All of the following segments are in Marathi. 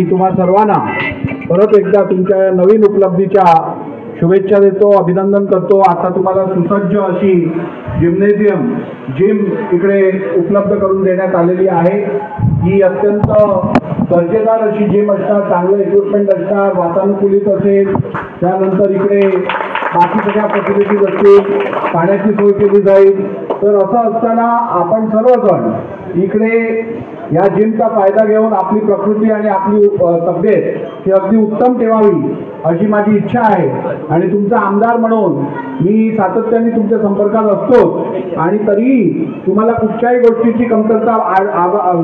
तुम्हा सर्वांना परत एकदा तुमच्या नवीन उपलब्धीच्या शुभेच्छा देतो, अभिनंदन करतो। आता तुम्हाला सुसज्ज अशी जिम इकडे उपलब्ध करून देण्यात आलेली आहे। ही अत्यंत दर्जेदार अशी जिम असणार, चांगलं इक्विपमेंट असणार, वातानुकूलित असेल। त्यानंतर इकडे बाकी सगळ्या फॅसिलिटीज असतील, पाण्याची सोय केली जाईल। तर असं असताना आपण सर्वजण इकडे या जिमचा फायदा घेऊन आपली प्रकृती आणि आपली तब्येत ही अगदी उत्तम ठेवावी अशी माझी इच्छा आहे। आणि तुमचा आमदार म्हणून मी सातत्याने तुमच्या संपर्कात असतो आणि तरी तुम्हाला कुठच्याही गोष्टीची कमतरता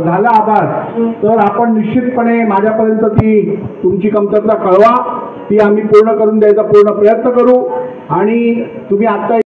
झाला आभास तर आपण निश्चितपणे माझ्यापर्यंत ती तुमची कमतरता कळवा, ती आम्ही पूर्ण करून द्यायचा पूर्ण प्रयत्न करू। आणि तुम्ही आता